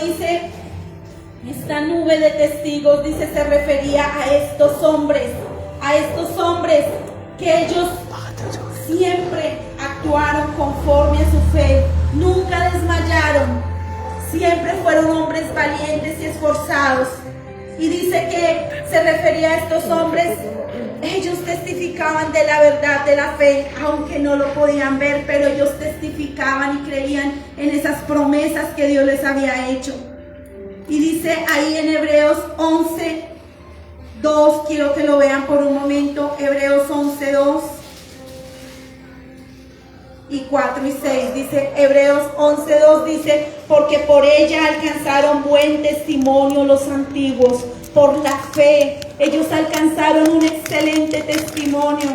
dice, esta nube de testigos, dice, se refería a estos hombres que ellos siempre actuaron conforme a su fe, nunca desmayaron, siempre fueron hombres valientes y esforzados. Y dice que se refería a estos hombres, ellos testificaban de la verdad de la fe, aunque no lo podían ver, pero ellos testificaban y creían en esas promesas que Dios les había hecho. Y dice ahí en Hebreos 11:2, quiero que lo vean por un momento, Hebreos 11:2 y 4 y 6, dice Hebreos 11:2, dice, porque por ella alcanzaron buen testimonio los antiguos, por la fe, ellos alcanzaron un excelente testimonio.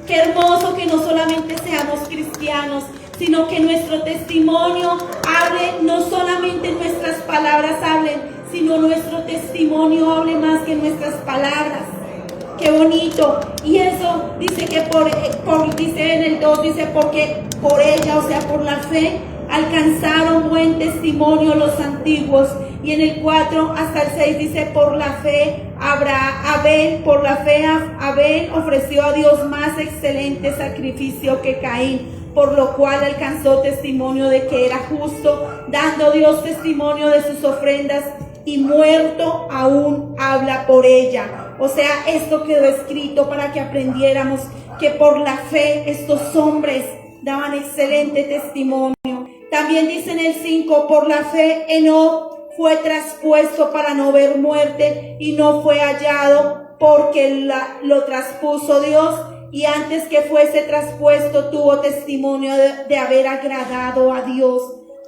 Qué hermoso que no solamente seamos cristianos, sino que nuestro testimonio hable, no solamente nuestras palabras hablen, sino nuestro testimonio hable más que nuestras palabras. Qué bonito. Y eso dice que dice en el 2, dice porque por ella, o sea, por la fe, alcanzaron buen testimonio los antiguos. Y en el 4 hasta el 6 dice, por la fe Abel ofreció a Dios más excelente sacrificio que Caín, por lo cual alcanzó testimonio de que era justo, dando Dios testimonio de sus ofrendas, y muerto aún habla por ella. O sea, esto quedó escrito para que aprendiéramos que por la fe estos hombres daban excelente testimonio. También dice en el 5, por la fe Enoc fue traspuesto para no ver muerte y no fue hallado porque lo traspuso Dios, y antes que fuese traspuesto tuvo testimonio de haber agradado a Dios.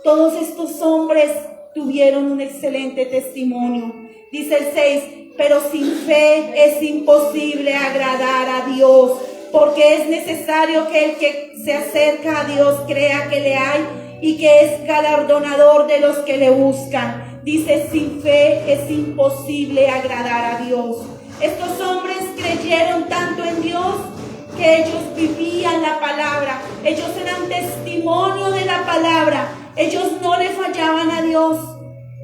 Todos estos hombres tuvieron un excelente testimonio. Dice el 6, pero sin fe es imposible agradar a Dios, porque es necesario que el que se acerca a Dios crea que le hay y que es galardonador de los que le buscan. Dice, sin fe es imposible agradar a Dios. Estos hombres creyeron tanto en Dios que ellos vivían la palabra, ellos eran testimonio de la palabra, ellos no le fallaban a Dios,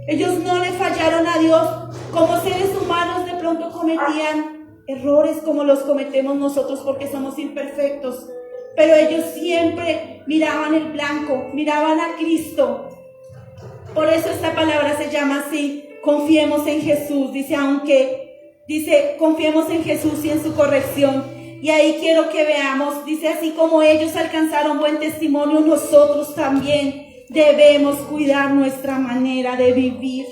ellos no le fallaron a Dios. Como seres humanos de pronto cometían errores como los cometemos nosotros porque somos imperfectos, pero ellos siempre miraban el blanco, miraban a Cristo. Por eso esta palabra se llama así, confiemos en Jesús, dice confiemos en Jesús y en su corrección. Y ahí quiero que veamos, dice, así como ellos alcanzaron buen testimonio, nosotros también debemos cuidar nuestra manera de vivir.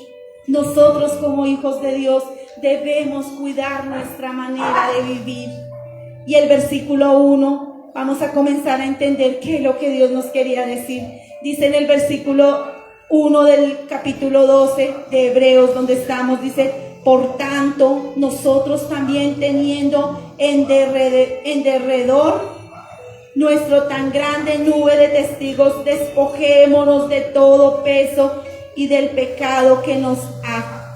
Nosotros como hijos de Dios debemos cuidar nuestra manera de vivir. Y el versículo 1, vamos a comenzar a entender qué es lo que Dios nos quería decir. Dice en el versículo 1 del capítulo 12 de Hebreos, donde estamos, dice, por tanto, nosotros también teniendo en derredor nuestro tan grande nube de testigos, despojémonos de todo peso y del pecado que nos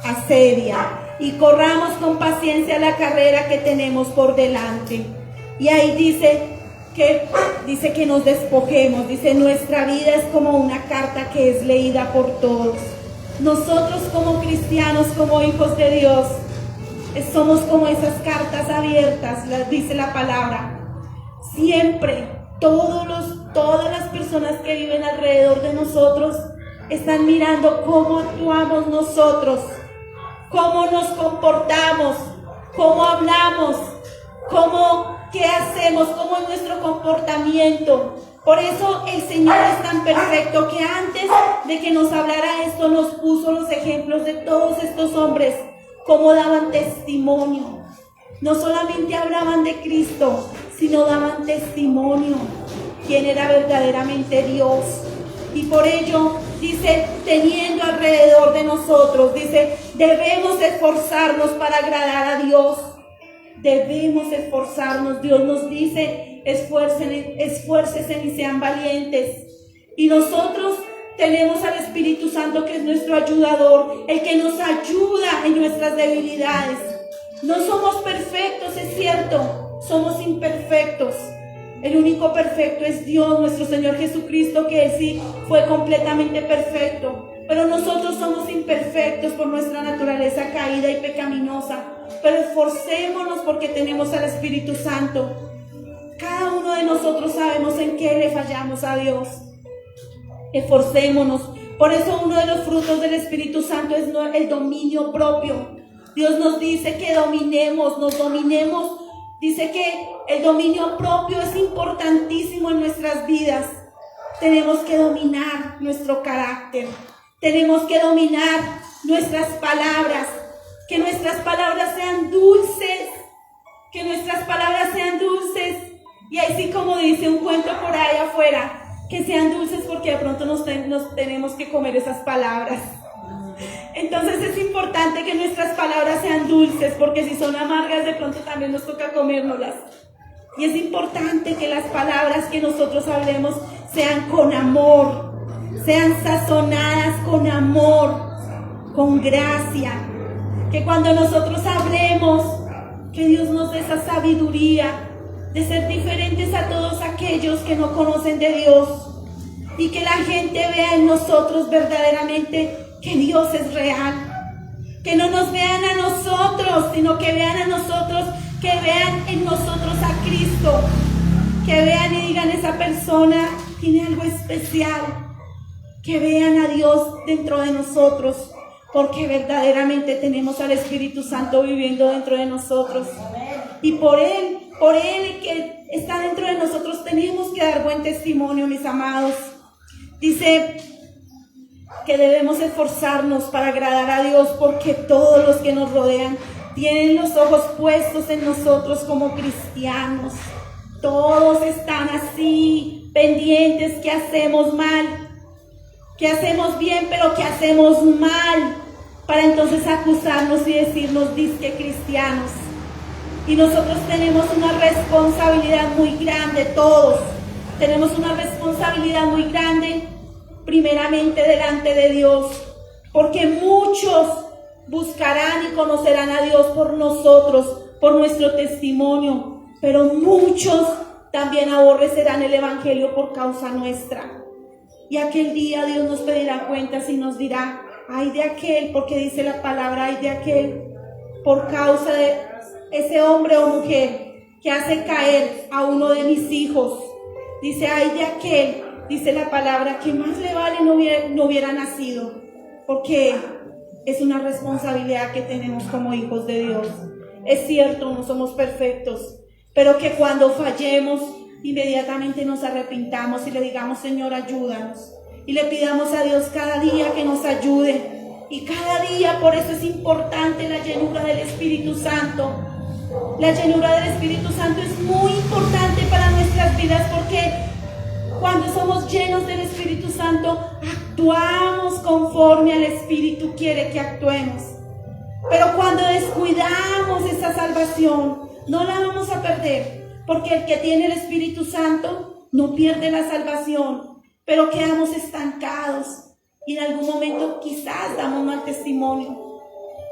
asedia, y corramos con paciencia la carrera que tenemos por delante. Y ahí dice que nos despojemos, dice, nuestra vida es como una carta que es leída por todos. Nosotros como cristianos, como hijos de Dios, somos como esas cartas abiertas, dice la palabra. Siempre, todas las personas que viven alrededor de nosotros están mirando cómo actuamos nosotros, cómo nos comportamos, cómo hablamos, qué hacemos, cómo es nuestro comportamiento. Por eso el Señor es tan perfecto que antes de que nos hablara esto, nos puso los ejemplos de todos estos hombres, cómo daban testimonio. No solamente hablaban de Cristo, sino daban testimonio quién era verdaderamente Dios. Y por ello, dice, teniendo alrededor de nosotros, dice, debemos esforzarnos para agradar a Dios. Debemos esforzarnos. Dios nos dice, esfuércense y sean valientes. Y nosotros tenemos al Espíritu Santo, que es nuestro ayudador, el que nos ayuda en nuestras debilidades. No somos perfectos, es cierto, somos imperfectos. El único perfecto es Dios, nuestro Señor Jesucristo, que Él sí fue completamente perfecto. Pero nosotros somos imperfectos por nuestra naturaleza caída y pecaminosa. Pero esforcémonos porque tenemos al Espíritu Santo. Cada uno de nosotros sabemos en qué le fallamos a Dios. Esforcémonos. Por eso uno de los frutos del Espíritu Santo es el dominio propio. Dios nos dice que nos dominemos. Dice que el dominio propio es importantísimo en nuestras vidas. Tenemos que dominar nuestro carácter. Tenemos que dominar nuestras palabras. Que nuestras palabras sean dulces. Que nuestras palabras sean dulces. Y así como dice un cuento por ahí afuera, que sean dulces porque de pronto nos tenemos que comer esas palabras. Entonces es importante que nuestras palabras sean dulces, porque si son amargas de pronto también nos toca comérnoslas. Y es importante que las palabras que nosotros hablemos sean con amor, sean sazonadas con amor, con gracia. Que cuando nosotros hablemos, que Dios nos dé esa sabiduría de ser diferentes a todos aquellos que no conocen de Dios. Y que la gente vea en nosotros verdaderamente que Dios es real. Que no nos vean a nosotros, sino que vean a nosotros, que vean en nosotros a Cristo. Que vean y digan, esa persona tiene algo especial. Que vean a Dios dentro de nosotros, porque verdaderamente tenemos al Espíritu Santo viviendo dentro de nosotros. Y por Él que está dentro de nosotros, tenemos que dar buen testimonio, mis amados. Dice que debemos esforzarnos para agradar a Dios, porque todos los que nos rodean tienen los ojos puestos en nosotros como cristianos. Todos están así, pendientes, que hacemos mal, que hacemos bien, pero que hacemos mal, para entonces acusarnos y decirnos disque cristianos. Y nosotros tenemos una responsabilidad muy grande, todos. Tenemos una responsabilidad muy grande, primeramente delante de Dios, porque muchos buscarán y conocerán a Dios por nosotros, por nuestro testimonio, pero muchos también aborrecerán el Evangelio por causa nuestra. Y aquel día Dios nos pedirá cuentas y nos dirá, ay de aquel, porque dice la palabra, ay de aquel, por causa de ese hombre o mujer que hace caer a uno de mis hijos. Dice, ay de aquel, dice la palabra, que más le vale no hubiera nacido, porque es una responsabilidad que tenemos como hijos de Dios. Es cierto, no somos perfectos, pero que cuando fallemos, inmediatamente nos arrepintamos y le digamos, Señor, ayúdanos. Y le pidamos a Dios cada día que nos ayude. Y cada día, por eso es importante la llenura del Espíritu Santo. La llenura del Espíritu Santo es muy importante para nuestras vidas, porque cuando somos llenos del Espíritu Santo, actuamos conforme al Espíritu quiere que actuemos. Pero cuando descuidamos esa salvación, no la vamos a perder, porque el que tiene el Espíritu Santo no pierde la salvación, pero quedamos estancados y en algún momento quizás damos mal testimonio.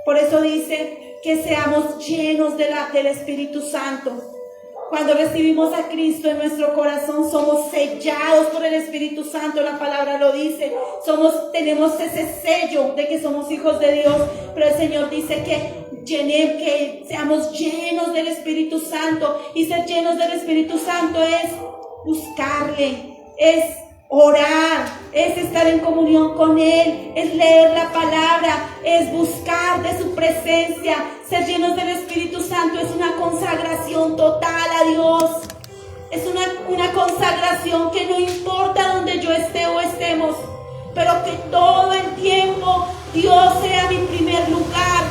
Por eso dice que seamos llenos del Espíritu Santo. Cuando recibimos a Cristo en nuestro corazón, somos sellados por el Espíritu Santo, la palabra lo dice. Tenemos ese sello de que somos hijos de Dios, pero el Señor dice que seamos llenos del Espíritu Santo. Y ser llenos del Espíritu Santo es buscarle, es orar, es estar en comunión con Él, es leer la palabra, es buscar de su presencia. Ser llenos del Espíritu Santo es una consagración total a Dios. Es una consagración que no importa donde yo esté o estemos, pero que todo el tiempo Dios sea mi primer lugar.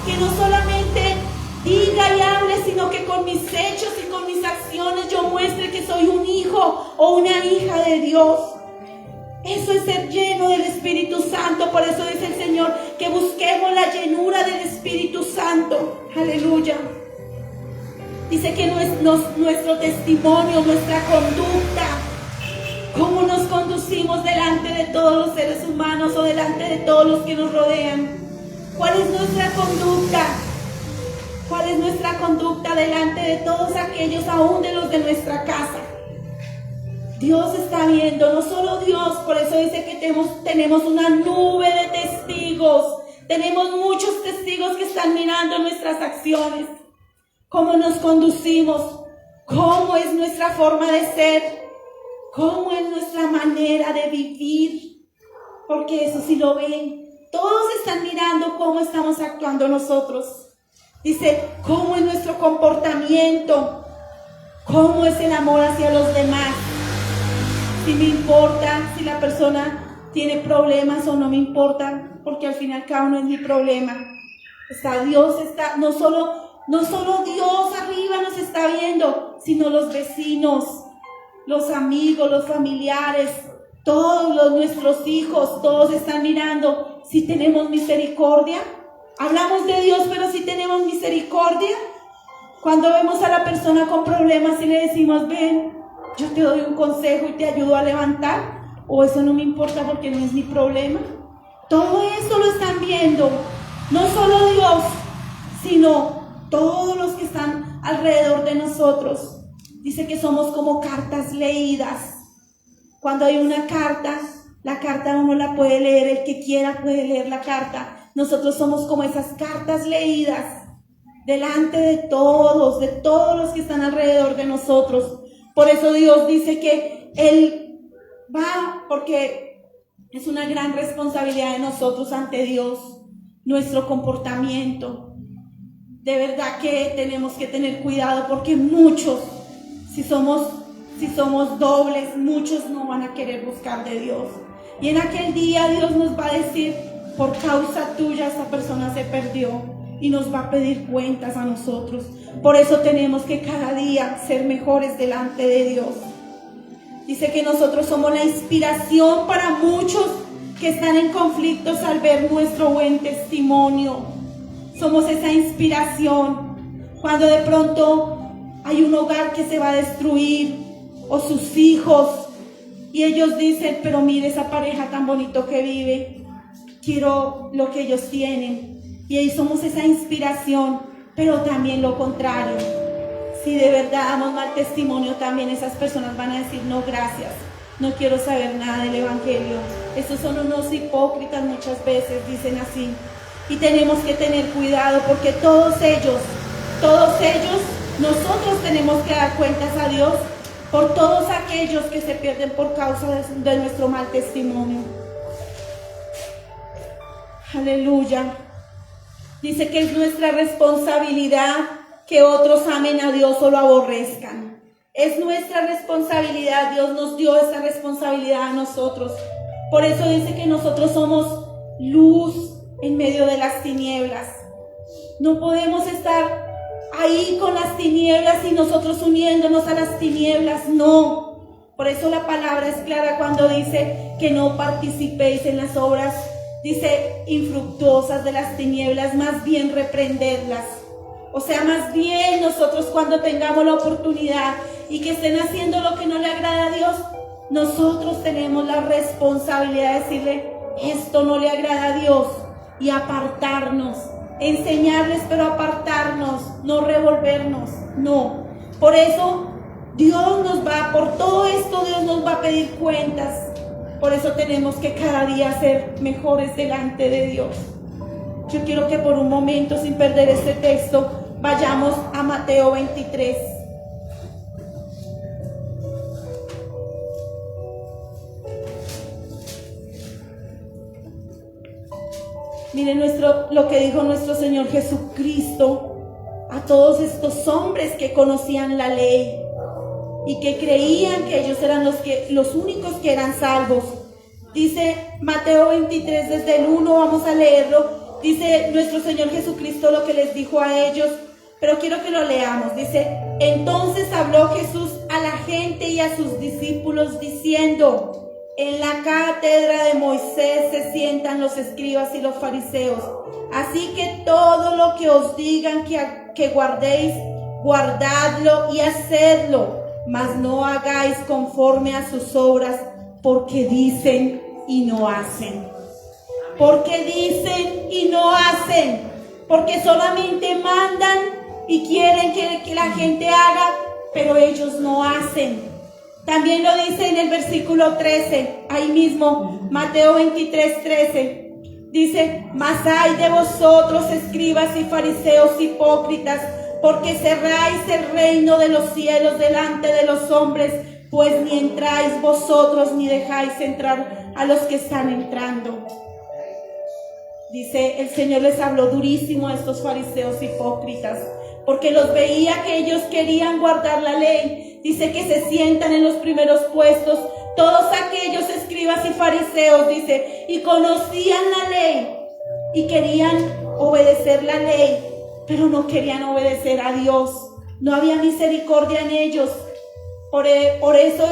Que no solamente diga y hable, sino que con mis hechos y con mis acciones yo muestre que soy un hijo o una hija de Dios. Eso es ser lleno del Espíritu Santo. Por eso dice el Señor que busquemos la llenura del Espíritu Santo. Aleluya. Dice que nuestro testimonio, nuestra conducta, cómo nos conducimos delante de todos los seres humanos o delante de todos los que nos rodean. ¿Cuál es nuestra conducta? ¿Cuál es nuestra conducta delante de todos aquellos, aún de los de nuestra casa? Dios está viendo, no solo Dios, por eso dice que tenemos una nube de testigos. Tenemos muchos testigos que están mirando nuestras acciones, cómo nos conducimos, cómo es nuestra forma de ser, cómo es nuestra manera de vivir, porque eso sí lo ven. Todos están mirando cómo estamos actuando nosotros. Dice, cómo es nuestro comportamiento, cómo es el amor hacia los demás. Si me importa, si la persona tiene problemas o no me importa, porque al final cada uno es mi problema. Dios está, no solo Dios arriba nos está viendo, sino los vecinos, los amigos, los familiares, todos nuestros hijos, todos están mirando si tenemos misericordia. Hablamos de Dios, pero si tenemos misericordia. Cuando vemos a la persona con problemas y le decimos, ven, yo te doy un consejo y te ayudo a levantar, o eso no me importa porque no es mi problema. Todo eso lo están viendo, no solo Dios, sino todos los que están alrededor de nosotros. Dice que somos como cartas leídas. Cuando hay una carta, la carta uno la puede leer, el que quiera puede leer la carta. Nosotros somos como esas cartas leídas delante de todos los que están alrededor de nosotros. Por eso Dios dice que Él va, porque es una gran responsabilidad de nosotros ante Dios, nuestro comportamiento. De verdad que tenemos que tener cuidado, porque muchos, si somos dobles, muchos no van a querer buscar de Dios. Y en aquel día Dios nos va a decir, por causa tuya esta persona se perdió, y nos va a pedir cuentas a nosotros. Por eso tenemos que cada día ser mejores delante de Dios. Dice que nosotros somos la inspiración para muchos que están en conflictos al ver nuestro buen testimonio. Somos esa inspiración. Cuando de pronto hay un hogar que se va a destruir, o sus hijos, y ellos dicen, pero mire esa pareja tan bonito que vive, quiero lo que ellos tienen. Y ahí somos esa inspiración, pero también lo contrario. Si de verdad damos mal testimonio, también esas personas van a decir, no, gracias, no quiero saber nada del Evangelio. Estos son unos hipócritas, muchas veces dicen así. Y tenemos que tener cuidado, porque todos ellos, nosotros tenemos que dar cuentas a Dios por todos aquellos que se pierden por causa de nuestro mal testimonio. Aleluya. Dice que es nuestra responsabilidad que otros amen a Dios o lo aborrezcan. Es nuestra responsabilidad. Dios nos dio esa responsabilidad a nosotros. Por eso dice que nosotros somos luz en medio de las tinieblas. No podemos estar ahí con las tinieblas y nosotros uniéndonos a las tinieblas. No. Por eso la palabra es clara cuando dice que no participéis en las obras, dice, infructuosas de las tinieblas, más bien reprenderlas. O sea, más bien nosotros, cuando tengamos la oportunidad y que estén haciendo lo que no le agrada a Dios, nosotros tenemos la responsabilidad de decirle, esto no le agrada a Dios, y apartarnos, enseñarles, pero apartarnos, no revolvernos, no. Por eso Dios nos va, por todo esto Dios nos va a pedir cuentas. Por eso tenemos que cada día ser mejores delante de Dios. Yo quiero que por un momento, sin perder este texto, vayamos a Mateo 23. Miren lo que dijo nuestro Señor Jesucristo a todos estos hombres que conocían la ley y que creían que ellos eran los únicos que eran salvos. Dice Mateo 23, desde el 1, vamos a leerlo. Dice nuestro Señor Jesucristo lo que les dijo a ellos, pero quiero que lo leamos. Dice, entonces habló Jesús a la gente y a sus discípulos diciendo, en la cátedra de Moisés se sientan los escribas y los fariseos. Así que todo lo que os digan que guardéis, guardadlo y hacedlo, mas no hagáis conforme a sus obras, porque dicen y no hacen. Porque dicen y no hacen. Porque solamente mandan y quieren que la gente haga, pero ellos no hacen. También lo dice en el versículo 13, ahí mismo, Mateo 23:13. Dice, mas ay de vosotros, escribas y fariseos hipócritas, porque cerráis el reino de los cielos delante de los hombres, pues ni entráis vosotros ni dejáis entrar a los que están entrando. Dice, el Señor les habló durísimo a estos fariseos hipócritas, porque los veía que ellos querían guardar la ley. Dice que se sientan en los primeros puestos, todos aquellos escribas y fariseos, dice, y conocían la ley y querían obedecer la ley, pero no querían obedecer a Dios. No había misericordia en ellos. Por eso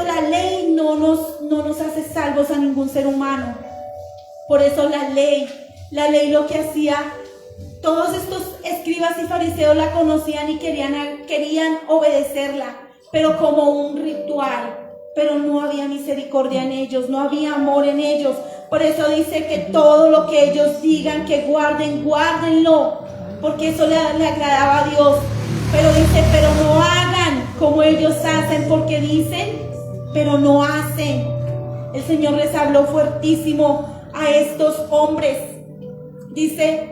la ley no nos hace salvos a ningún ser humano. Por eso la ley lo que hacía, todos estos escribas y fariseos la conocían y querían obedecerla, pero como un ritual. Pero no había misericordia en ellos, no había amor en ellos. Por eso dice que todo lo que ellos digan que guarden, guárdenlo, porque eso le agradaba a Dios. Pero dice, pero no hagan como ellos hacen, porque dicen, pero no hacen. El Señor les habló fuertísimo a estos hombres. Dice,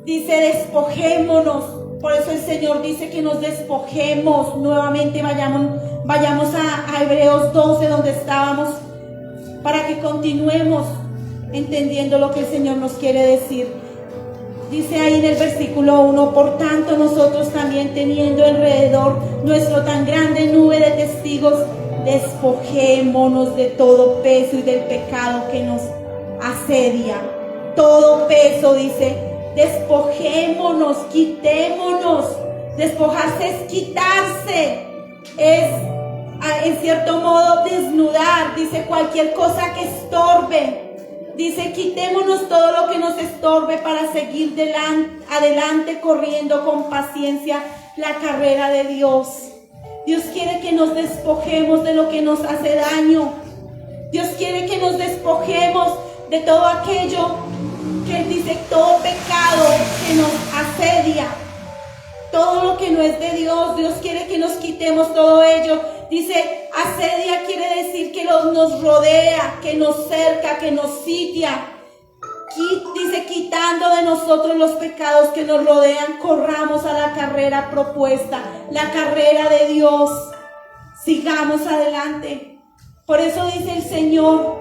despojémonos. Por eso el Señor dice que nos despojemos. Nuevamente vayamos a Hebreos 12, donde estábamos, para que continuemos entendiendo lo que el Señor nos quiere decir. Dice ahí en el versículo 1, por tanto nosotros también, teniendo alrededor nuestro tan grande nube de testigos, despojémonos de todo peso y del pecado que nos asedia. Todo peso, dice, despojémonos, quitémonos. Despojarse es quitarse, es en cierto modo desnudar. Dice, cualquier cosa que estorbe. Dice, quitémonos todo lo que nos estorbe para seguir adelante corriendo con paciencia la carrera de Dios. Dios quiere que nos despojemos de lo que nos hace daño. Dios quiere que nos despojemos de todo aquello que dice, todo pecado que nos asedia, todo lo que no es de Dios. Dios quiere que nos quitemos todo ello. Dice, asedia quiere decir que nos rodea, que nos cerca, que nos sitia. Dice, quitando de nosotros los pecados que nos rodean, corramos a la carrera propuesta, la carrera de Dios. Sigamos adelante. Por eso dice el Señor,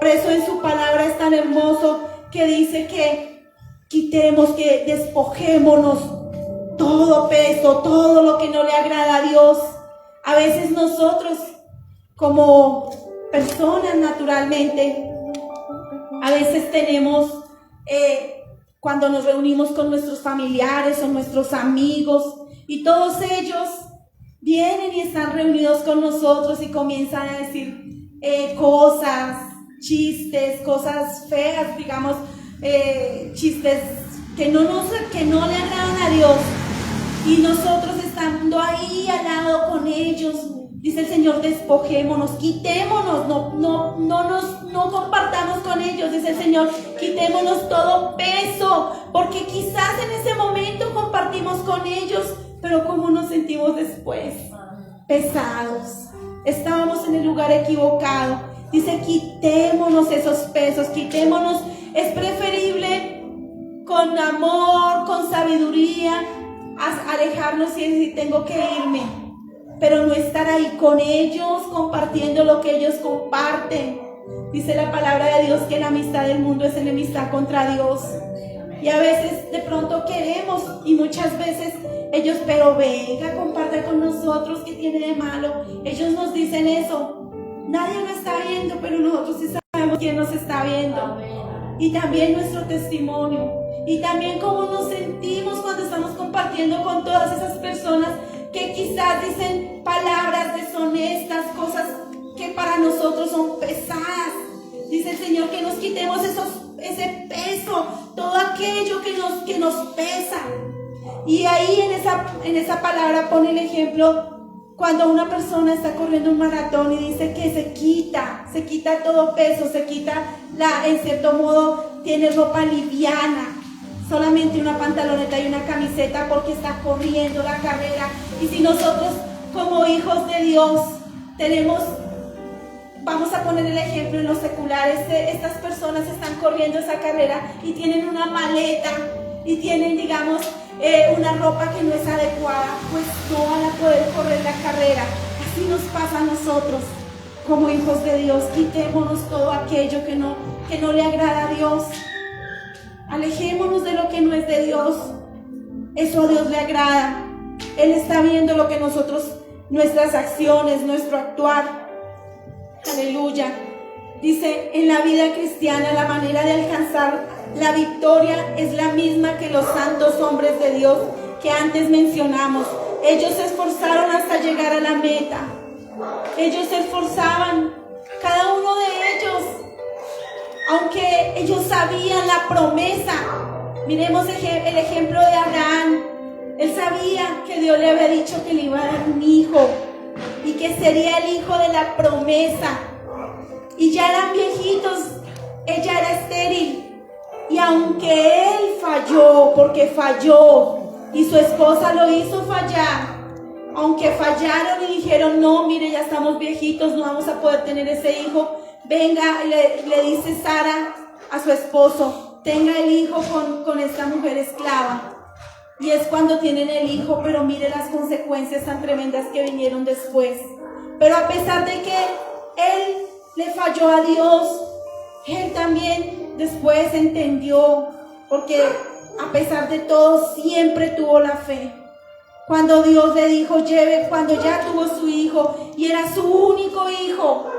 por eso en su palabra es tan hermoso que dice que quitemos, que despojémonos todo peso, todo lo que no le agrada a Dios. A veces nosotros, como personas naturalmente, a veces tenemos, cuando nos reunimos con nuestros familiares o nuestros amigos, y todos ellos vienen y están reunidos con nosotros y comienzan a decir cosas, chistes, cosas feas, digamos, chistes que no le agradan a Dios. Y nosotros estando ahí al lado con ellos, dice el Señor, despojémonos, quitémonos, no compartamos con ellos, dice el Señor, quitémonos todo peso, porque quizás en ese momento compartimos con ellos, pero ¿cómo nos sentimos después? Pesados, estábamos en el lugar equivocado. Dice, quitémonos esos pesos, quitémonos, es preferible con amor, con sabiduría, alejarnos y decir, tengo que irme, pero no estar ahí con ellos, compartiendo lo que ellos comparten. Dice la palabra de Dios que la amistad del mundo es enemistad contra Dios. Y a veces de pronto queremos, y muchas veces ellos, pero venga, comparte con nosotros, ¿qué tiene de malo? Ellos nos dicen eso. Nadie lo está viendo, pero nosotros sí sabemos quién nos está viendo. Y también nuestro testimonio. Y también cómo nos sentimos cuando estamos compartiendo con todas esas personas que quizás dicen palabras deshonestas, cosas que para nosotros son pesadas. Dice el Señor que nos quitemos ese peso, todo aquello que nos pesa. Y ahí en esa palabra pone el ejemplo cuando una persona está corriendo un maratón y dice que se quita todo peso, se quita en cierto modo, tiene ropa liviana, solamente una pantaloneta y una camiseta porque está corriendo la carrera. Y si nosotros como hijos de Dios, vamos a poner el ejemplo en los seculares, estas personas están corriendo esa carrera y tienen una maleta y tienen, digamos, una ropa que no es adecuada, pues no van a poder correr la carrera. Así nos pasa a nosotros como hijos de Dios. Quitémonos todo aquello que no le agrada a Dios. Alejémonos de lo que no es de Dios. Eso a Dios le agrada. Él está viendo lo que nuestras acciones, nuestro actuar. Aleluya. Dice, en la vida cristiana la manera de alcanzar la victoria es la misma que los santos hombres de Dios que antes mencionamos. Ellos se esforzaron hasta llegar a la meta. Ellos se esforzaban, cada uno de ellos, aunque ellos sabían la promesa. Miremos el ejemplo de Abraham. Él sabía que Dios le había dicho que le iba a dar un hijo y que sería el hijo de la promesa. Y ya eran viejitos, ella era estéril. Y aunque él falló, porque falló, y su esposa lo hizo fallar, aunque fallaron y dijeron, no, mire, ya estamos viejitos, no vamos a poder tener ese hijo, venga, le dice Sara a su esposo, tenga el hijo con esta mujer esclava. Y es cuando tienen el hijo, pero mire las consecuencias tan tremendas que vinieron después. Pero a pesar de que él le falló a Dios, él también después entendió, porque a pesar de todo siempre tuvo la fe. Cuando Dios le dijo, cuando ya tuvo su hijo, y era su único hijo,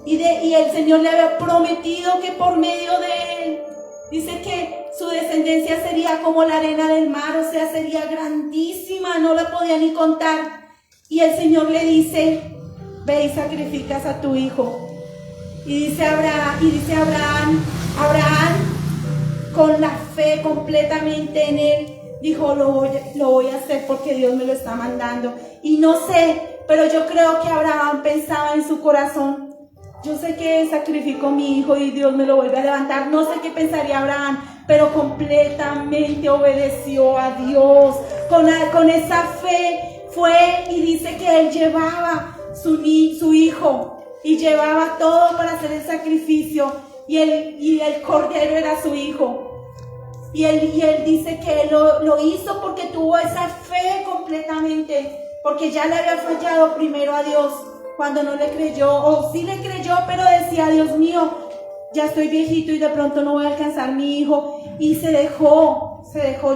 y el Señor le había prometido que por medio de él, dice que su descendencia sería como la arena del mar, o sea, sería grandísima, no la podía ni contar. Y el Señor le dice, ve y sacrificas a tu hijo. Y dice Abraham, con la fe completamente en él, dijo, lo voy a hacer porque Dios me lo está mandando. Y no sé, pero yo creo que Abraham pensaba en su corazón, yo sé que sacrificó a mi hijo y Dios me lo vuelve a levantar. No sé qué pensaría Abraham, pero completamente obedeció a Dios. Con esa fe fue y dice que él llevaba su hijo y llevaba todo para hacer el sacrificio. Y el cordero era su hijo. Y él dice que lo hizo porque tuvo esa fe completamente, porque ya le había fallado primero a Dios cuando no le creyó, o sí le creyó, pero decía, Dios mío, ya estoy viejito y de pronto no voy a alcanzar a mi hijo, y se dejó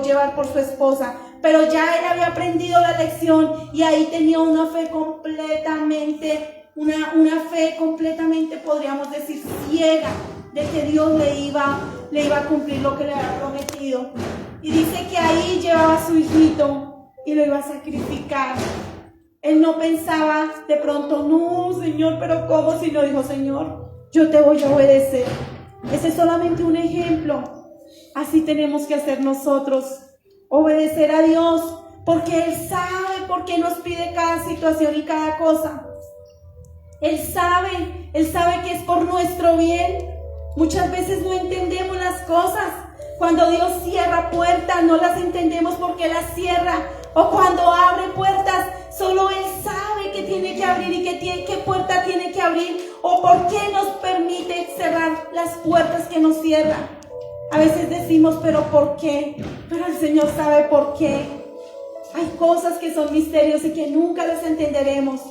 llevar por su esposa, pero ya él había aprendido la lección y ahí tenía una fe completamente, podríamos decir, ciega, de que Dios le iba a cumplir lo que le había prometido. Y dice que ahí llevaba a su hijito y lo iba a sacrificar. Él no pensaba de pronto, no, Señor, pero ¿cómo? Si no, dijo, Señor, yo te voy a obedecer. Ese es solamente un ejemplo. Así tenemos que hacer nosotros, obedecer a Dios, porque Él sabe por qué nos pide cada situación y cada cosa. Él sabe que es por nuestro bien. Muchas veces no entendemos las cosas. Cuando Dios cierra puertas, no las entendemos porque las cierra. O cuando abre puertas, solo Él sabe que tiene que abrir y qué puerta tiene que abrir. O por qué nos permite cerrar las puertas que nos cierra. A veces decimos, ¿pero por qué? Pero el Señor sabe por qué. Hay cosas que son misterios y que nunca las entenderemos.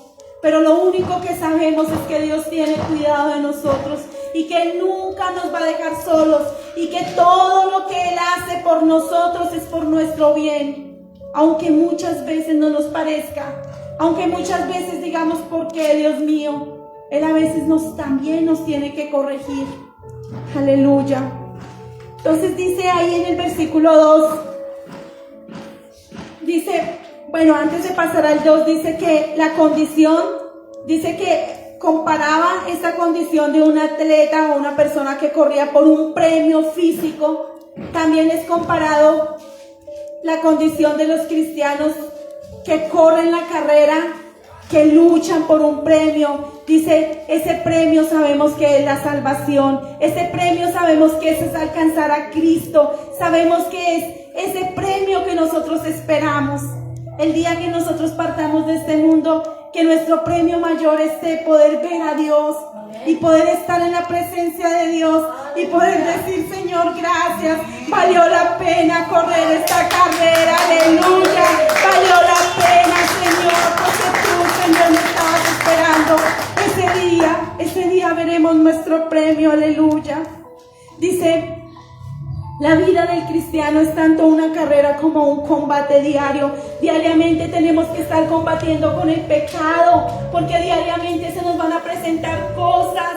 Pero lo único que sabemos es que Dios tiene cuidado de nosotros y que Él nunca nos va a dejar solos y que todo lo que Él hace por nosotros es por nuestro bien. Aunque muchas veces no nos parezca, aunque muchas veces digamos, ¿por qué, Dios mío? Él a veces también nos tiene que corregir. Aleluya. Entonces dice ahí en el versículo 2, dice, bueno, antes de pasar al 2, dice que la condición, dice que comparaba esta condición de un atleta o una persona que corría por un premio físico. También es comparado la condición de los cristianos que corren la carrera, que luchan por un premio. Dice, ese premio sabemos que es la salvación, ese premio sabemos que es alcanzar a Cristo, sabemos que es ese premio que nosotros esperamos. el día que nosotros partamos de este mundo, que nuestro premio mayor esté poder ver a Dios y poder estar en la presencia de Dios y poder decir: Señor, gracias, valió la pena correr esta carrera, aleluya, valió la pena, Señor, porque tú, Señor, me estabas esperando. Ese día veremos nuestro premio, aleluya. Dice: la vida del cristiano es tanto una carrera como un combate diario. Diariamente tenemos que estar combatiendo con el pecado, porque diariamente se nos van a presentar cosas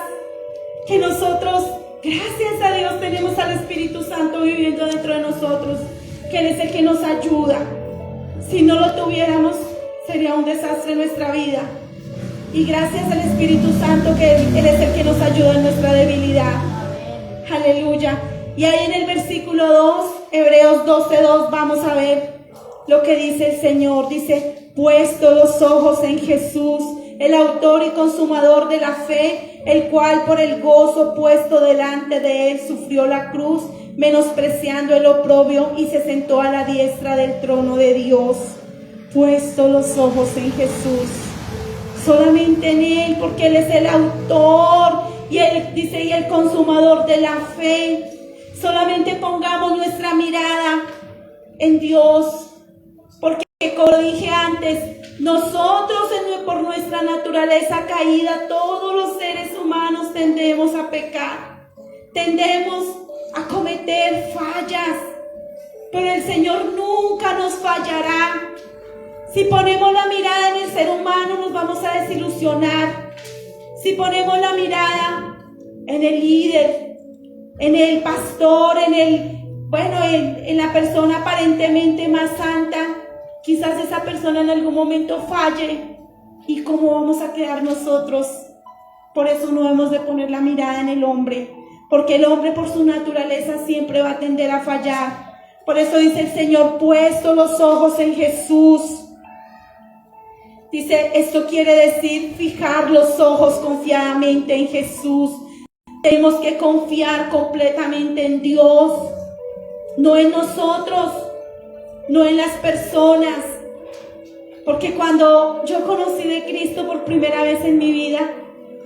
que nosotros, gracias a Dios, tenemos al Espíritu Santo viviendo dentro de nosotros, que Él es el que nos ayuda. Si no lo tuviéramos, sería un desastre nuestra vida. Y gracias al Espíritu Santo, que Él es el que nos ayuda en nuestra debilidad. Aleluya. Y ahí en el versículo 2, Hebreos 12:2, vamos a ver lo que dice el Señor. Dice: puesto los ojos en Jesús, el autor y consumador de la fe, el cual por el gozo puesto delante de él sufrió la cruz, menospreciando el oprobio, y se sentó a la diestra del trono de Dios. Puesto los ojos en Jesús, solamente en Él, porque Él es el autor y Él dice, y el consumador de la fe. Solamente pongamos nuestra mirada en Dios, porque como dije antes, nosotros por nuestra naturaleza caída, todos los seres humanos tendemos a pecar, tendemos a cometer fallas, pero el Señor nunca nos fallará. Si ponemos la mirada en el ser humano, nos vamos a desilusionar. Si ponemos la mirada en el líder, en el pastor, en la persona aparentemente más santa, quizás esa persona en algún momento falle. ¿Y cómo vamos a quedar nosotros? Por eso no hemos de poner la mirada en el hombre, porque el hombre por su naturaleza siempre va a tender a fallar. Por eso dice el Señor: puesto los ojos en Jesús. Dice, esto quiere decir fijar los ojos confiadamente en Jesús. Tenemos que confiar completamente en Dios, no en nosotros, no en las personas. Porque cuando yo conocí de Cristo por primera vez en mi vida,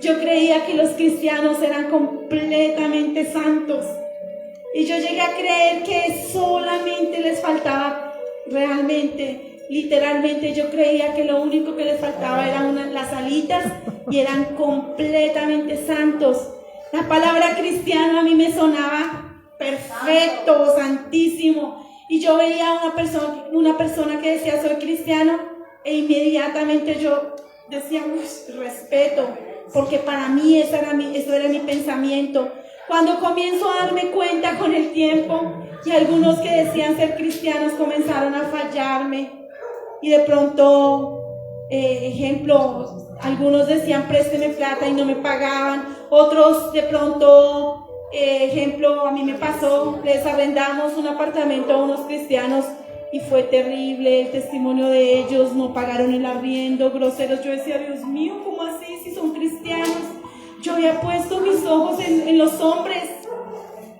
yo creía que los cristianos eran completamente santos. Y yo llegué a creer que solamente les faltaba realmente, literalmente, yo creía que lo único que les faltaba eran las alitas y eran completamente santos. La palabra cristiano a mí me sonaba perfecto, santísimo. Y yo veía a una persona que decía soy cristiano e inmediatamente yo decía respeto, porque para mí eso era mi pensamiento. Cuando comienzo a darme cuenta con el tiempo y algunos que decían ser cristianos comenzaron a fallarme. Y de pronto, ejemplo, algunos decían présteme plata y no me pagaban. Otros de pronto, ejemplo, a mí me pasó, les arrendamos un apartamento a unos cristianos y fue terrible el testimonio de ellos, no pagaron el arriendo, groseros. Yo decía, Dios mío, ¿cómo así si son cristianos? Yo había puesto mis ojos en los hombres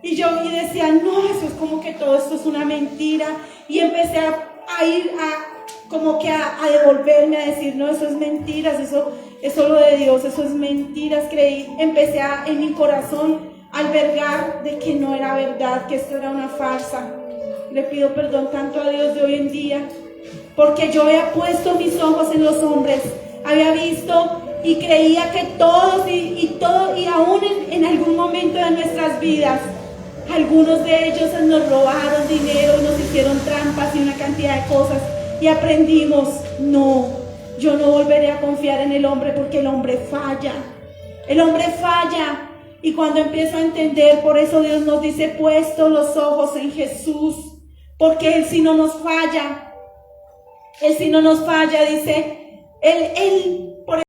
y decía, no, eso es como que todo esto es una mentira. Y empecé a ir como que a devolverme, a decir, no, eso es mentiras, eso lo de Dios, eso es mentiras. Empecé en mi corazón a albergar de que no era verdad, que esto era una farsa. Le pido perdón tanto a Dios de hoy en día, porque yo había puesto mis ojos en los hombres, había visto y creía que todos y aún en algún momento de nuestras vidas, algunos de ellos nos robaron dinero, nos hicieron trampas y una cantidad de cosas. Y aprendimos, no, yo no volveré a confiar en el hombre porque el hombre falla. El hombre falla. Y cuando empiezo a entender, por eso Dios nos dice, puesto los ojos en Jesús, porque Él sí no nos falla. Él sí no nos falla, dice, Él, por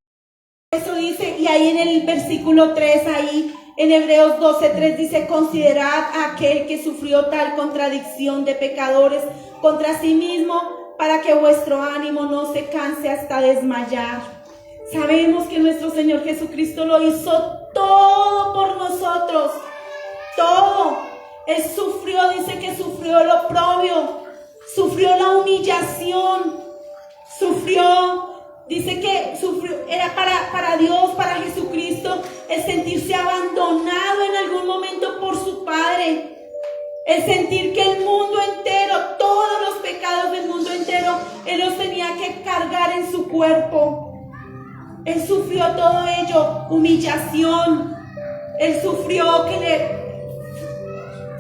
eso dice, y ahí en el versículo 3, ahí en Hebreos 12:3 dice, considerad a aquel que sufrió tal contradicción de pecadores contra sí mismo, para que vuestro ánimo no se canse hasta desmayar. Sabemos que nuestro Señor Jesucristo lo hizo todo por nosotros, todo. Él sufrió, dice que sufrió el oprobio, sufrió la humillación, Sufrió. Dice que sufrió, era para Dios, para Jesucristo, el sentirse abandonado en algún momento por su Padre. El sentir que el mundo entero, todos los pecados del mundo entero, Él los tenía que cargar en su cuerpo. Él sufrió todo ello, humillación. Él sufrió que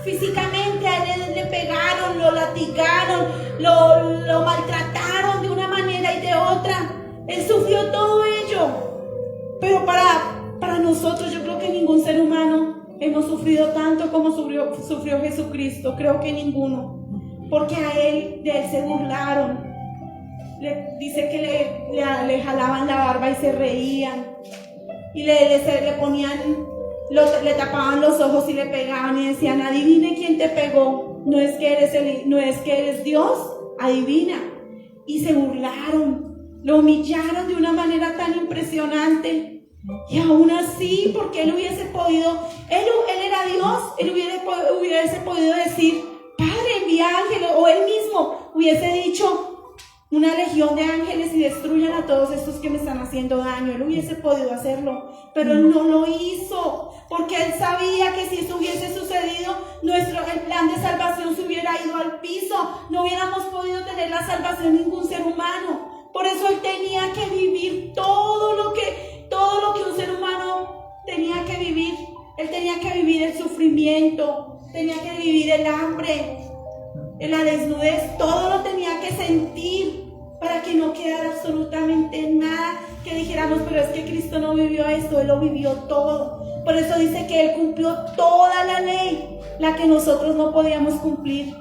físicamente a Él le pegaron, lo latigaron, lo maltrataron de una manera y de otra. Él sufrió todo ello. Pero para nosotros, yo creo que ningún ser humano hemos sufrido tanto como sufrió Jesucristo. Creo que ninguno. Porque de Él se burlaron. Dice que le jalaban la barba y se reían. Y le ponían, le tapaban los ojos y le pegaban y decían: adivine quién te pegó. No es que eres Dios, adivina. Y se burlaron. Lo humillaron de una manera tan impresionante. Y aún así, porque Él hubiese podido, Él era Dios, Él hubiese podido decir: Padre, envía ángeles, o Él mismo hubiese dicho: una legión de ángeles y destruyan a todos estos que me están haciendo daño. Él hubiese podido hacerlo, pero Él no lo hizo, porque Él sabía que si eso hubiese sucedido, el plan de salvación se hubiera ido al piso. No hubiéramos podido tener la salvación ningún ser humano. Por eso Él tenía que vivir todo lo que un ser humano tenía que vivir. Él tenía que vivir el sufrimiento, tenía que vivir el hambre, la desnudez, todo lo tenía que sentir para que no quedara absolutamente nada que dijéramos: pero es que Cristo no vivió esto. Él lo vivió todo. Por eso dice que Él cumplió toda la ley, la que nosotros no podíamos cumplir.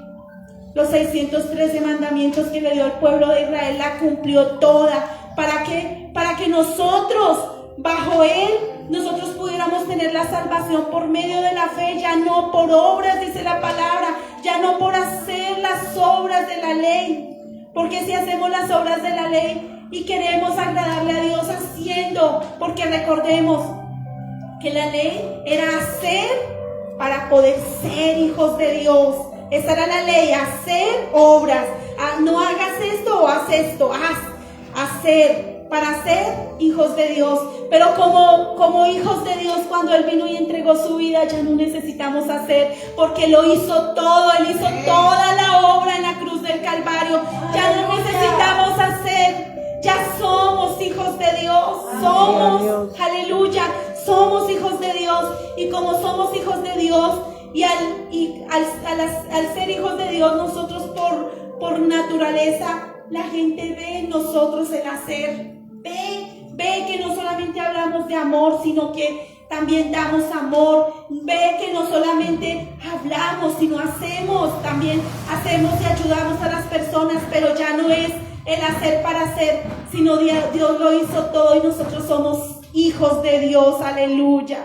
Los 613 mandamientos que le dio al pueblo de Israel, la cumplió toda. ¿Para qué? Para que nosotros, bajo Él, nosotros pudiéramos tener la salvación por medio de la fe, ya no por obras, dice la palabra, ya no por hacer las obras de la ley. Porque si hacemos las obras de la ley y queremos agradarle a Dios haciendo, porque recordemos que la ley era hacer para poder ser hijos de Dios. Esa era la ley, hacer obras. No hagas esto o haz esto, hacer, para ser hijos de Dios. Pero como hijos de Dios, cuando Él vino y entregó su vida, ya no necesitamos hacer, porque lo hizo todo. Él hizo toda la obra en la cruz del Calvario. Ya no necesitamos hacer. Ya somos hijos de Dios. Somos, aleluya, somos hijos de Dios. Y como somos hijos de Dios, al ser hijos de Dios, nosotros por naturaleza, la gente ve en nosotros el hacer. Ve que no solamente hablamos de amor, sino que también damos amor. Ve que no solamente hablamos, sino hacemos. También hacemos y ayudamos a las personas, pero ya no es el hacer para hacer, sino Dios lo hizo todo y nosotros somos hijos de Dios. Aleluya.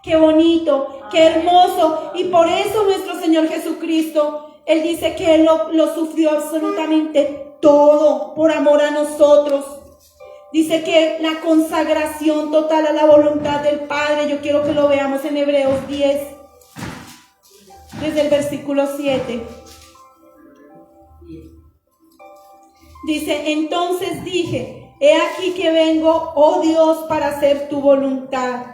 Qué bonito, qué hermoso. Y por eso nuestro Señor Jesucristo, Él dice que Él lo sufrió absolutamente todo por amor a nosotros. Dice que la consagración total a la voluntad del Padre. Yo quiero que lo veamos en Hebreos 10, desde el versículo 7. Dice: entonces dije: he aquí que vengo, oh Dios, para hacer tu voluntad.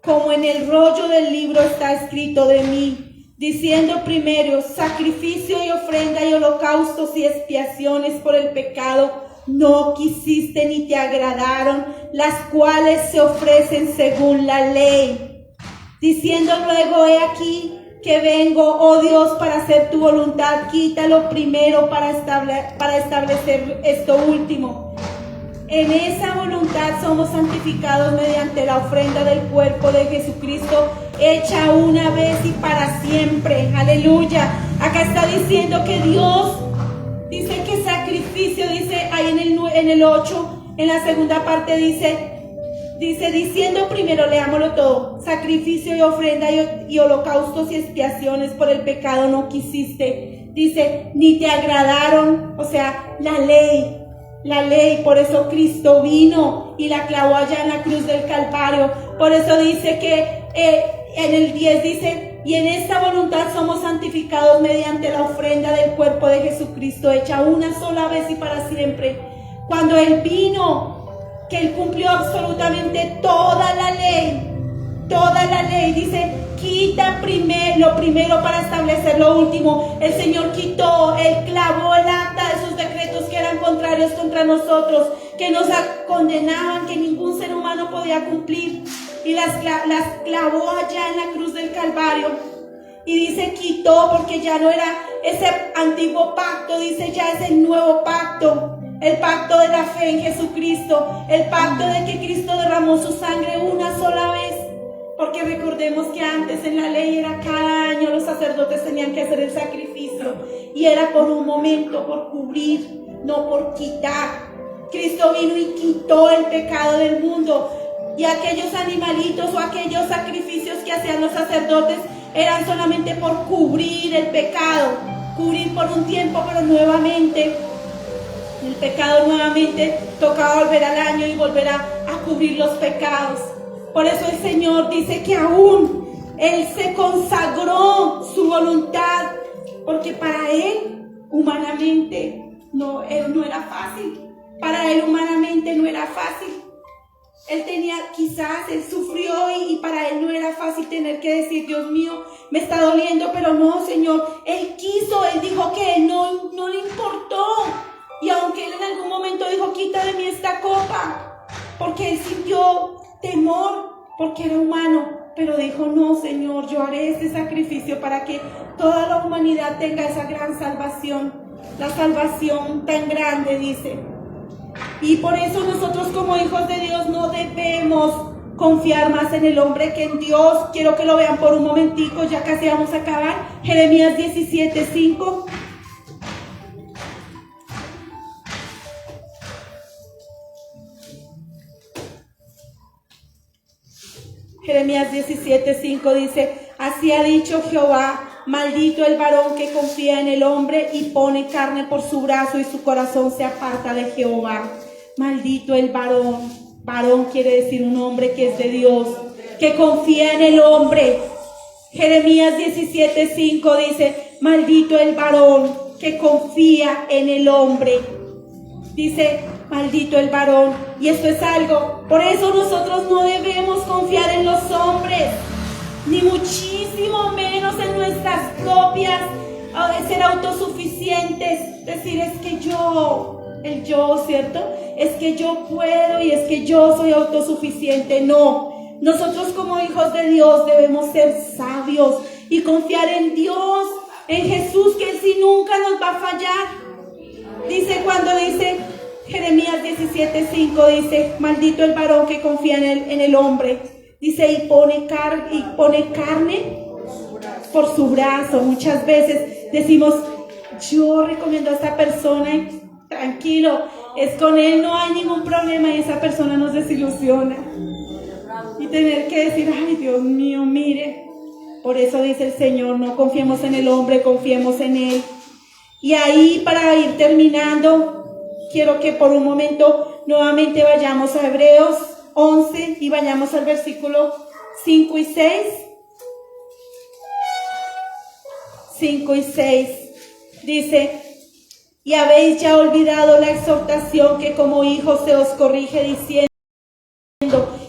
Como en el rollo del libro está escrito de mí, diciendo primero: sacrificio y ofrenda y holocaustos y expiaciones por el pecado no quisiste ni te agradaron, las cuales se ofrecen según la ley. Diciendo luego: he aquí que vengo, oh Dios, para hacer tu voluntad. Quítalo primero para establecer esto último. En esa voluntad somos santificados mediante la ofrenda del cuerpo de Jesucristo, hecha una vez y para siempre. Aleluya. Acá está diciendo que Dios dice que sacrificio, dice ahí en el 8, en la segunda parte dice diciendo primero, leámoslo todo: sacrificio y ofrenda y holocaustos y expiaciones por el pecado no quisiste. Dice: ni te agradaron. O sea, la ley. Por eso Cristo vino y la clavó allá en la cruz del Calvario. Por eso dice que en el 10 dice: y en esta voluntad somos santificados mediante la ofrenda del cuerpo de Jesucristo, hecha una sola vez y para siempre. Cuando Él vino, que Él cumplió absolutamente toda la ley. Toda la ley, dice, quita lo primero para establecer lo último. El Señor quitó, Él clavó el acta de esos decretos que eran contrarios contra nosotros, que nos condenaban, que ningún ser humano podía cumplir, y las clavó allá en la cruz del Calvario. Y dice, quitó, porque ya no era ese antiguo pacto, dice, ya es el nuevo pacto. El pacto de la fe en Jesucristo, el pacto de que Cristo derramó su sangre una sola vez. Porque recordemos que antes en la ley era cada año los sacerdotes tenían que hacer el sacrificio, y era por un momento, por cubrir, no por quitar. Cristo vino y quitó el pecado del mundo, y aquellos animalitos o aquellos sacrificios que hacían los sacerdotes eran solamente por cubrir el pecado, cubrir por un tiempo, pero nuevamente el pecado nuevamente tocaba volver al año y volver a cubrir los pecados. Por eso el Señor dice que aún Él se consagró su voluntad, porque para Él humanamente no era fácil. Para Él humanamente no era fácil. Él sufrió y para Él no era fácil tener que decir, Dios mío, me está doliendo, pero no, Señor. Él dijo que no le importó. Y aunque Él en algún momento dijo, quita de mí esta copa, porque Él sintió temor, porque era humano, pero dijo, no, Señor, yo haré este sacrificio para que toda la humanidad tenga esa gran salvación, la salvación tan grande, dice. Y por eso nosotros como hijos de Dios no debemos confiar más en el hombre que en Dios. Quiero que lo vean por un momentico, ya casi vamos a acabar. Jeremías 17:5. Jeremías 17:5 dice, así ha dicho Jehová, maldito el varón que confía en el hombre y pone carne por su brazo y su corazón se aparta de Jehová. Maldito el varón. Varón quiere decir un hombre que es de Dios, que confía en el hombre. Jeremías 17:5 dice, maldito el varón que confía en el hombre. Dice, maldito el varón. Y esto es algo, por eso nosotros no debemos confiar en los hombres, ni muchísimo menos en nuestras propias, de ser autosuficientes, decir es que el yo, ¿cierto? Es que yo puedo y es que yo soy autosuficiente. No, nosotros como hijos de Dios debemos ser sabios y confiar en Dios, en Jesús, que Él sí nunca nos va a fallar. Dice cuando dice Jeremías 17:5, dice, maldito el varón que confía en el hombre. Dice, y pone carne por su brazo. Muchas veces decimos, yo recomiendo a esta persona, tranquilo, es con él, no hay ningún problema, y esa persona nos desilusiona. Y tener que decir, ay Dios mío, mire. Por eso dice el Señor, no confiemos en el hombre, confiemos en Él. Y ahí, para ir terminando, quiero que por un momento nuevamente vayamos a Hebreos 11 y vayamos al versículo 5 y 6. 5 y 6 dice, y habéis ya olvidado la exhortación que como hijos se os corrige diciendo,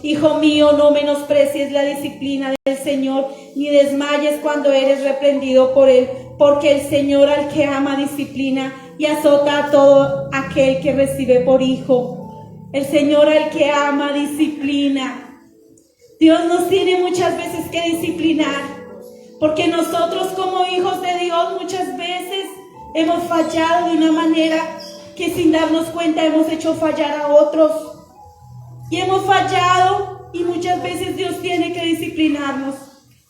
hijo mío, no menosprecies la disciplina del Señor, ni desmayes cuando eres reprendido por Él, porque el Señor al que ama disciplina y azota a todo aquel que recibe por hijo. El Señor al que ama disciplina. Dios nos tiene muchas veces que disciplinar, porque nosotros como hijos de Dios muchas veces hemos fallado de una manera que sin darnos cuenta hemos hecho fallar a otros. Y hemos fallado y muchas veces Dios tiene que disciplinarnos.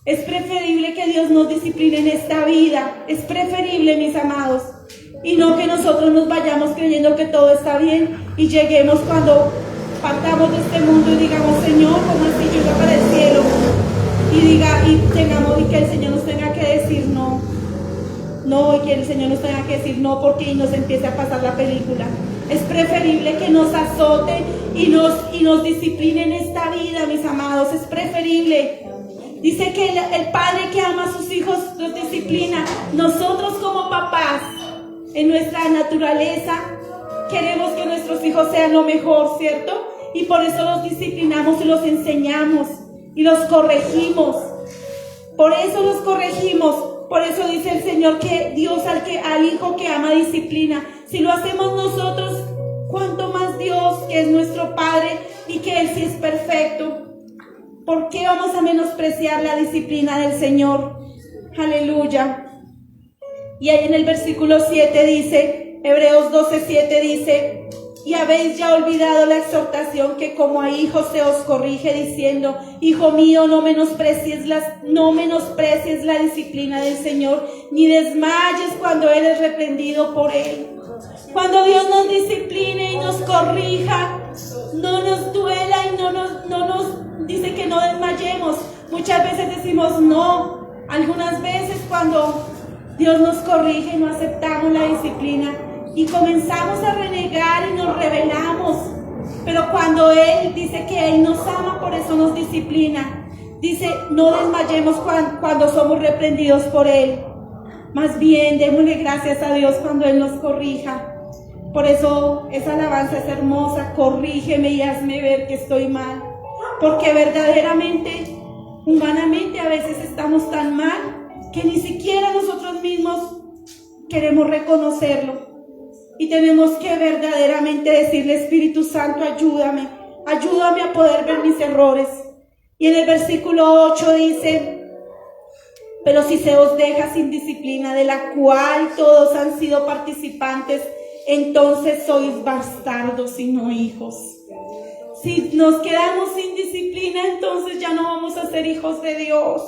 Es preferible que Dios nos discipline en esta vida. Es preferible, mis amados. Y no que nosotros nos vayamos creyendo que todo está bien y lleguemos cuando partamos de este mundo y digamos, Señor, ¿cómo así yo iba para el cielo? Y que el Señor nos tenga que decir no. No, y que el Señor nos tenga que decir no, porque nos empiece a pasar la película. Es preferible que nos azote y nos discipline en esta vida, mis amados. Es preferible. Dice que el padre que ama a sus hijos los disciplina. Nosotros como papás, en nuestra naturaleza, queremos que nuestros hijos sean lo mejor, ¿cierto? Y por eso los disciplinamos y los enseñamos y los corregimos. Por eso los corregimos. Por eso dice el Señor que Dios al hijo que ama disciplina. Si lo hacemos nosotros, ¿cuánto más Dios, que es nuestro Padre y que Él sí es perfecto? ¿Por qué vamos a menospreciar la disciplina del Señor? Aleluya. Y ahí en el versículo 7 dice, Hebreos 12:7 dice: y habéis ya olvidado la exhortación que como a hijos se os corrige, diciendo: hijo mío, no menosprecies la disciplina del Señor, ni desmayes cuando eres reprendido por Él. Cuando Dios nos discipline y nos corrija, no nos duela y no nos dice que no desmayemos. Muchas veces decimos no. Algunas veces cuando Dios nos corrige y no aceptamos la disciplina y comenzamos a renegar y nos rebelamos. Pero cuando Él dice que Él nos ama, por eso nos disciplina. Dice, no desmayemos cuando somos reprendidos por Él. Más bien, démosle gracias a Dios cuando Él nos corrija. Por eso esa alabanza es hermosa: corrígeme y hazme ver que estoy mal. Porque verdaderamente, humanamente, a veces estamos tan mal que ni siquiera nosotros mismos queremos reconocerlo. Y tenemos que verdaderamente decirle: Espíritu Santo, ayúdame a poder ver mis errores. Y en el versículo 8 dice: pero si se os deja sin disciplina, de la cual todos han sido participantes, entonces sois bastardos y no hijos. Si nos quedamos sin disciplina, entonces ya no vamos a ser hijos de Dios.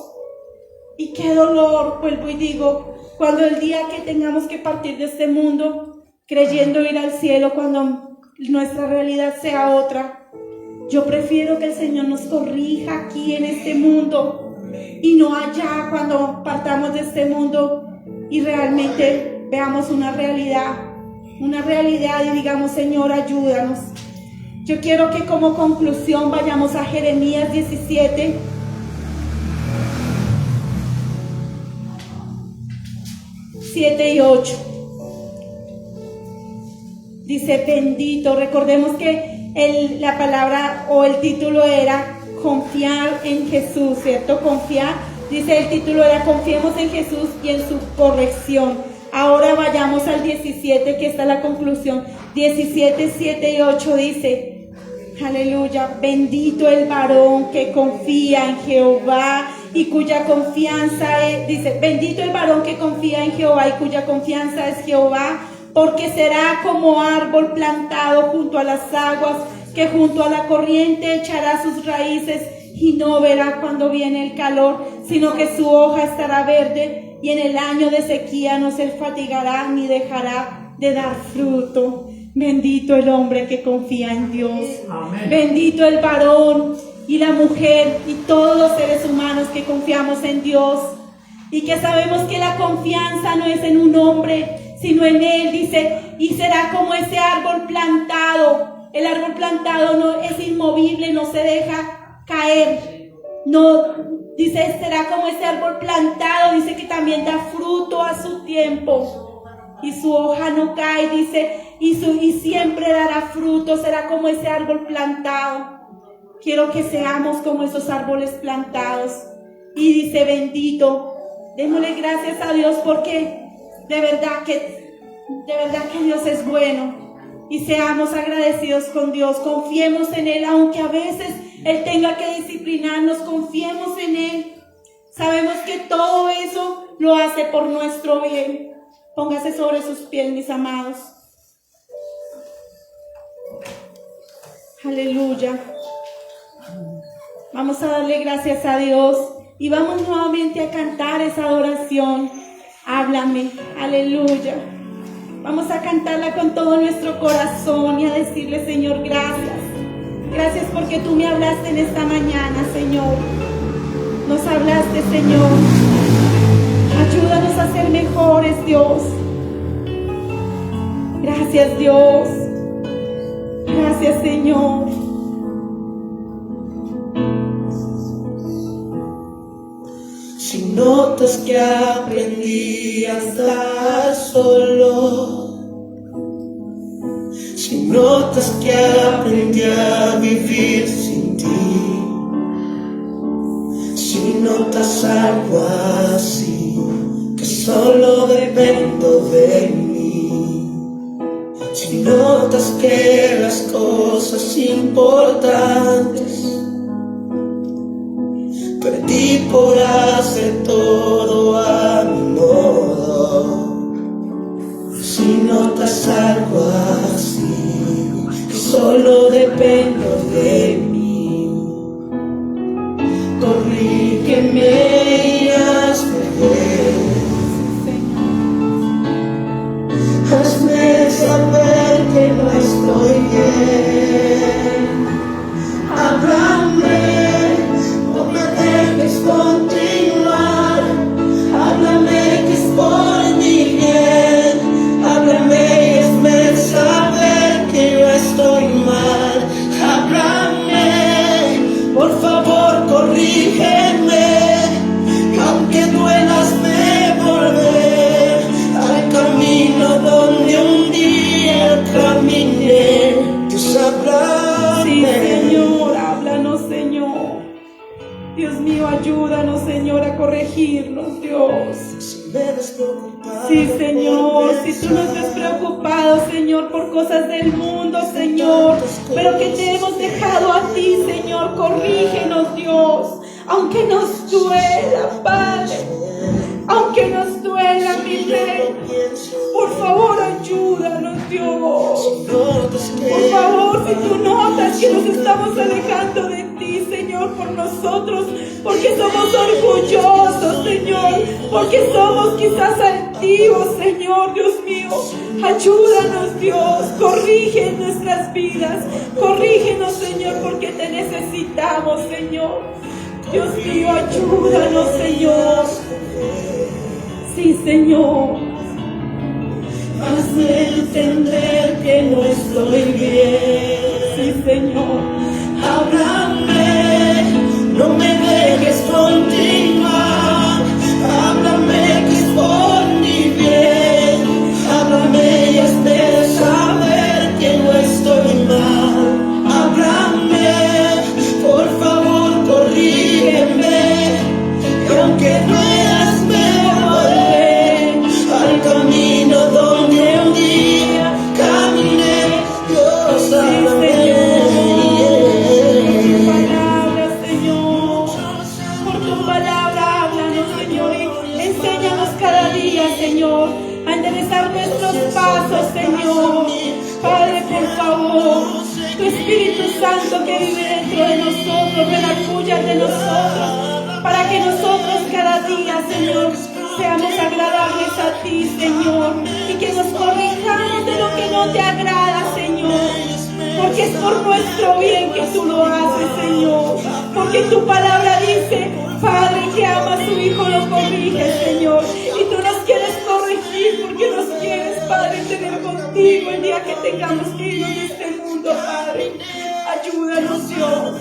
Y qué dolor, vuelvo y digo, cuando el día que tengamos que partir de este mundo, creyendo ir al cielo, cuando nuestra realidad sea otra, yo prefiero que el Señor nos corrija aquí en este mundo y no allá cuando partamos de este mundo y realmente veamos una realidad y digamos: Señor, ayúdanos. Yo quiero que como conclusión vayamos a Jeremías 17. Siete y 8. Dice: bendito. Recordemos que la palabra o el título era confiar en Jesús, ¿cierto? Confiar. Dice el título era: confiemos en Jesús y en su corrección. Ahora vayamos al 17, que está la conclusión. 17, 7 y 8 dice: aleluya, bendito el varón que confía en Jehová y cuya confianza es, dice, bendito el varón que confía en Jehová y cuya confianza es Jehová, porque será como árbol plantado junto a las aguas, que junto a la corriente echará sus raíces y no verá cuando viene el calor, sino que su hoja estará verde, y en el año de sequía no se fatigará ni dejará de dar fruto. Bendito el hombre que confía en Dios. Amén. Bendito el varón y la mujer y todos los seres humanos que confiamos en Dios y que sabemos que la confianza no es en un hombre, sino en Él. Dice: y será como ese árbol plantado. El árbol plantado no es inmovible, no se deja caer. No, dice, será como ese árbol plantado. Dice que también da fruto a su tiempo y su hoja no cae. Dice, y siempre dará fruto. Será como ese árbol plantado. Quiero que seamos como esos árboles plantados. Y dice: bendito. Démosle gracias a Dios, porque de verdad que Dios es bueno. Y seamos agradecidos con Dios. Confiemos en Él, aunque a veces Él tenga que disciplinarnos. Confiemos en Él. Sabemos que todo eso lo hace por nuestro bien. Póngase sobre sus pies, mis amados. Aleluya. Vamos a darle gracias a Dios y vamos nuevamente a cantar esa adoración. Háblame. Aleluya. Vamos a cantarla con todo nuestro corazón y a decirle: Señor, gracias. Gracias porque tú me hablaste en esta mañana, Señor. Nos hablaste, Señor. Ayúdanos a ser mejores, Dios. Gracias, Dios. Gracias, Señor. Si notas que aprendí a estar solo, Si notas que aprendí a vivir sin ti, si notas algo así, que solo dependo de mí, si notas que las cosas importantes perdí por hacer todo a mi modo, si notas algo así, que solo dependo de mí, corrígeme y hazme bien, hazme saber que no estoy bien, háblame, no me dejes continuar, háblame que es por mi bien, háblame y hazme saber que yo estoy mal, háblame, por favor corrígeme, aunque duela hazme volver al camino donde un día caminé. Dios, háblame. Sí, Señor, háblanos, Señor. Dios mío, ayúdanos, Señor, a corregirnos, Dios. Si me ves preocupado, Sí, Señor, si tú nos ves preocupado, Señor, por cosas del mundo, Señor, pero que te hemos dejado a ti, Señor, corrígenos, Dios, aunque nos duela, Padre, aunque nos duela, mi Rey, por favor, ayúdanos, Dios. Por favor, si tú notas que nos estamos alejando de ti, Señor, por nosotros, porque somos orgullosos, Señor, porque somos quizás altivos, Señor, Dios mío, ayúdanos, Dios, corrige nuestras vidas, corrígenos, Señor, porque te necesitamos, Señor. Dios mío, ayúdanos, Señor. Sí, Señor. hazme entender que no estoy bien. Sí, Señor. Háblame, no me dejes continuar, háblame que es por mi bien, háblame y hazme saber que no estoy mal, háblame, por favor corrígeme, y aunque duelas me volveré al camino donde un día caminé. Dios, háblame. Señor, a enderezar nuestros pasos, Señor. Padre, por favor, tu Espíritu Santo que vive dentro de nosotros, redarguya de nosotros, para que nosotros cada día, Señor, seamos agradables a ti, Señor, y que nos corrijamos de lo que no te agrada, Señor, porque es por nuestro bien que tú lo haces, Señor, porque tu palabra dice, Padre que ama a su Hijo lo corrige, Señor, y tú nos quieres corregir porque nos quieres, Padre, tener contigo el día que tengamos que irnos de este mundo, Padre. Ayúdanos, Dios.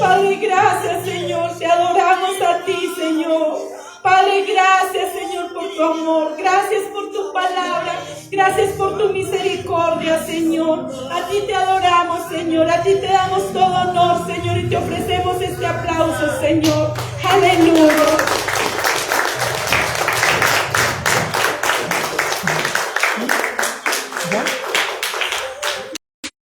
Padre, gracias, Señor, te adoramos a ti, Señor. Padre, gracias, Señor, por tu amor, gracias por tu palabra, gracias por tu misericordia, Señor. A ti te adoramos, Señor, a ti te damos todo honor, Señor, y te ofrecemos este aplauso, Señor. Aleluya.